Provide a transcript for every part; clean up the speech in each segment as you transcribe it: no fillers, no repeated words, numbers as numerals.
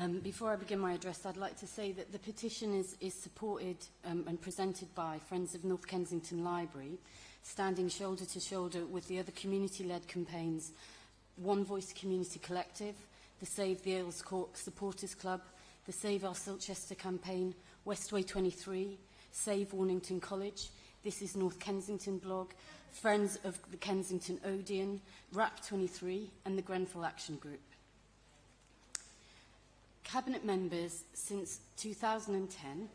Before I begin my address, I'd like to say that the petition is supported and presented by Friends of North Kensington Library, standing shoulder to shoulder with the other community-led campaigns, One Voice Community Collective, the Save the Earls Court Supporters Club, the Save Our Silchester campaign, Westway 23, Save Warnington College, This is North Kensington blog, Friends of the Kensington Odeon, RAP 23 and the Grenfell Action Group. Cabinet members, since 2010,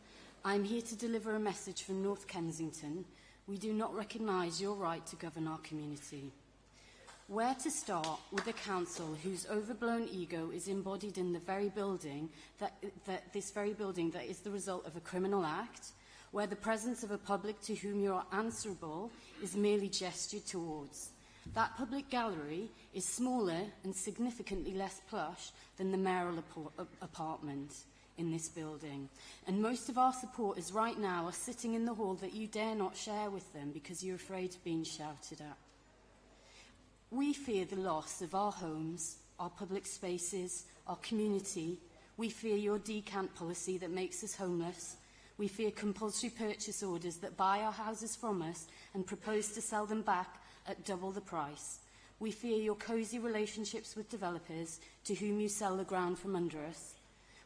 I'm here to deliver a message from North Kensington. We do not recognise your right to govern our community. Where to start with a council whose overblown ego is embodied in the very building that is the result of a criminal act, where the presence of a public to whom you are answerable is merely gestured towards. That public gallery is smaller and significantly less plush than the mayoral apartment in this building. And most of our supporters right now are sitting in the hall that you dare not share with them because you're afraid of being shouted at. We fear the loss of our homes, our public spaces, our community. We fear your decant policy that makes us homeless. We fear compulsory purchase orders that buy our houses from us and propose to sell them back at double the price. We fear your cosy relationships with developers to whom you sell the ground from under us.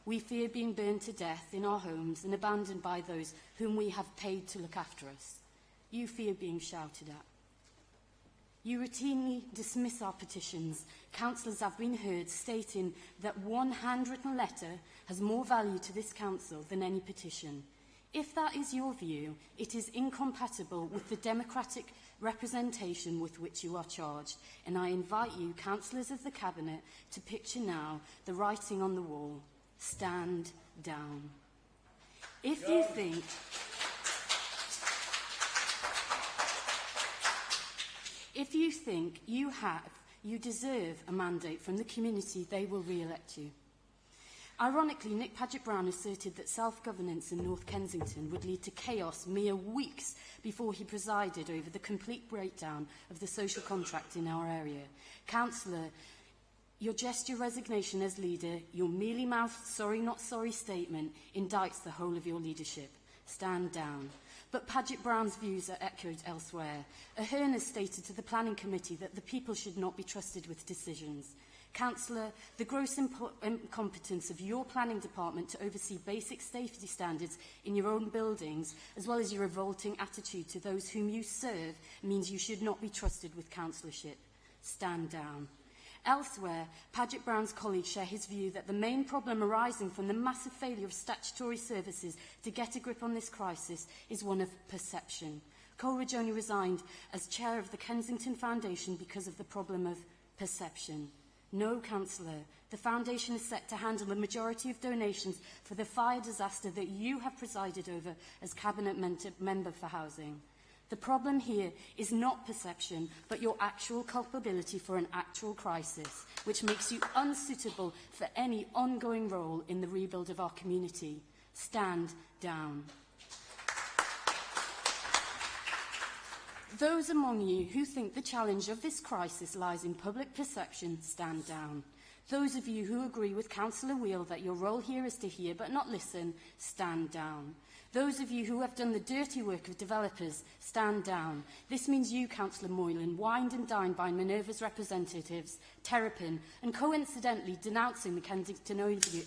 We fear being burned to death in our homes and abandoned by those whom we have paid to look after us. You fear being shouted at. You routinely dismiss our petitions. Councillors have been heard stating that one handwritten letter has more value to this council than any petition. If that is your view, it is incompatible with the democratic representation with which you are charged, and I invite you, councillors of the Cabinet, to picture now the writing on the wall. Stand down. If you think you deserve a mandate from the community, they will re-elect you. Ironically, Nick Paget-Brown asserted that self-governance in North Kensington would lead to chaos mere weeks before he presided over the complete breakdown of the social contract in our area. Councillor, your gesture resignation as leader, your mealy-mouthed sorry not sorry statement indicts the whole of your leadership. Stand down. But Paget-Brown's views are echoed elsewhere. Ahern has stated to the Planning Committee that the people should not be trusted with decisions. Councillor, the gross incompetence of your planning department to oversee basic safety standards in your own buildings, as well as your revolting attitude to those whom you serve, means you should not be trusted with councillorship. Stand down. Elsewhere, Paget-Brown's colleagues share his view that the main problem arising from the massive failure of statutory services to get a grip on this crisis is one of perception. Coleridge only resigned as chair of the Kensington Foundation because of the problem of perception. No, Councillor, the Foundation is set to handle the majority of donations for the fire disaster that you have presided over as Cabinet Member for Housing. The problem here is not perception, but your actual culpability for an actual crisis, which makes you unsuitable for any ongoing role in the rebuild of our community. Stand down. Those among you who think the challenge of this crisis lies in public perception, stand down. Those of you who agree with Councillor Wheel that your role here is to hear but not listen, stand down. Those of you who have done the dirty work of developers, stand down. This means you, Councillor Moylan, wined and dined by Minerva's representatives, Terrapin, and coincidentally denouncing the Kensington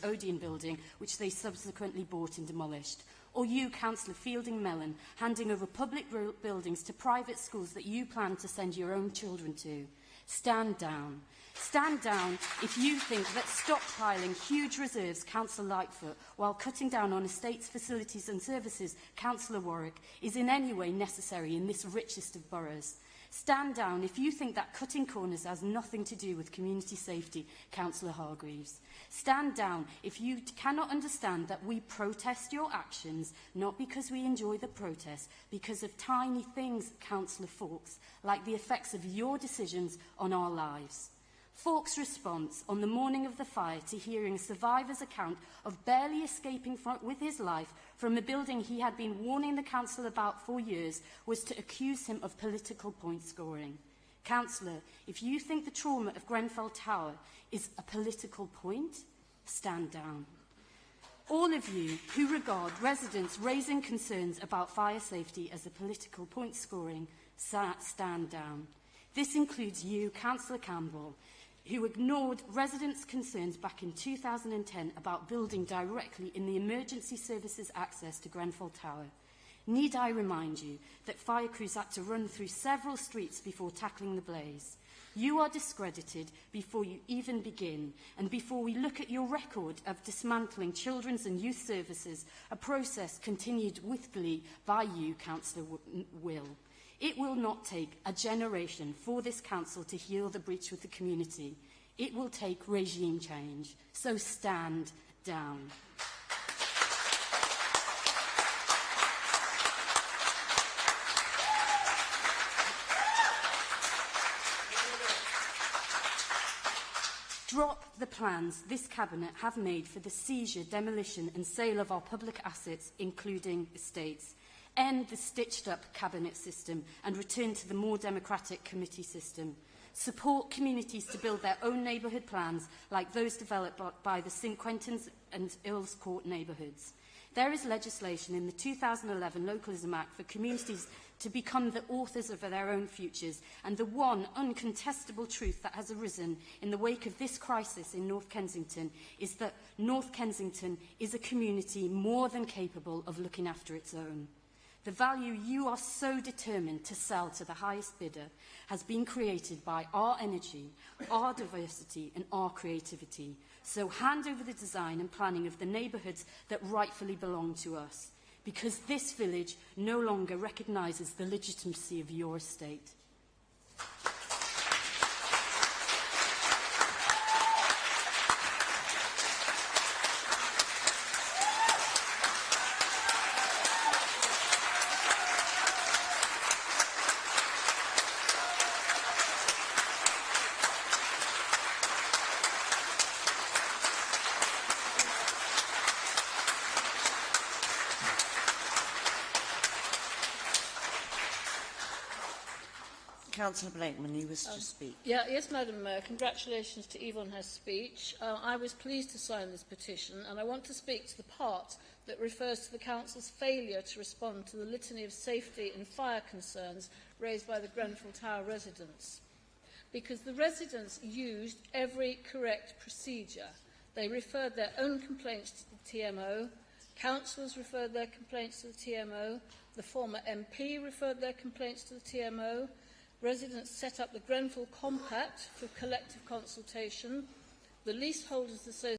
Odeon building, which they subsequently bought and demolished. Or you, Councillor Fielding Mellon, handing over public buildings to private schools that you plan to send your own children to. Stand down. Stand down if you think that stockpiling huge reserves, Councillor Lightfoot, while cutting down on estates, facilities and services, Councillor Warwick, is in any way necessary in this richest of boroughs. Stand down if you think that cutting corners has nothing to do with community safety, Councillor Hargreaves. Stand down if you cannot understand that we protest your actions, not because we enjoy the protest, because of tiny things, Councillor Fawkes, like the effects of your decisions on our lives. Fawkes' response on the morning of the fire to hearing a survivor's account of barely escaping with his life from a building he had been warning the council about for years was to accuse him of political point scoring. Councillor, if you think the trauma of Grenfell Tower is a political point, stand down. All of you who regard residents raising concerns about fire safety as a political point scoring, stand down. This includes you, Councillor Campbell, who ignored residents' concerns back in 2010 about building directly in the emergency services access to Grenfell Tower. Need I remind you that fire crews had to run through several streets before tackling the blaze? You are discredited before you even begin, and before we look at your record of dismantling children's and youth services, a process continued with glee by you, Councillor Will. It will not take a generation for this council to heal the breach with the community. It will take regime change. So stand down. Drop the plans this Cabinet have made for the seizure, demolition and sale of our public assets, including estates. End the stitched-up Cabinet system and return to the more democratic committee system. Support communities to build their own neighbourhood plans, like those developed by the St Quentins and Earls Court neighbourhoods. There is legislation in the 2011 Localism Act for communities to become the authors of their own futures, and the one uncontestable truth that has arisen in the wake of this crisis in North Kensington is that North Kensington is a community more than capable of looking after its own. The value you are so determined to sell to the highest bidder has been created by our energy, our diversity and our creativity. So hand over the design and planning of the neighbourhoods that rightfully belong to us, because this village no longer recognises the legitimacy of your estate. Councillor Blakeman, you wish to speak. Yes, Madam Mayor. Congratulations to Yvonne on her speech. I was pleased to sign this petition, and I want to speak to the part that refers to the Council's failure to respond to the litany of safety and fire concerns raised by the Grenfell Tower residents. Because the residents used every correct procedure. They referred their own complaints to the TMO, councillors referred their complaints to the TMO, the former MP referred their complaints to the TMO, residents set up the Grenfell Compact for collective consultation, the Leaseholders Association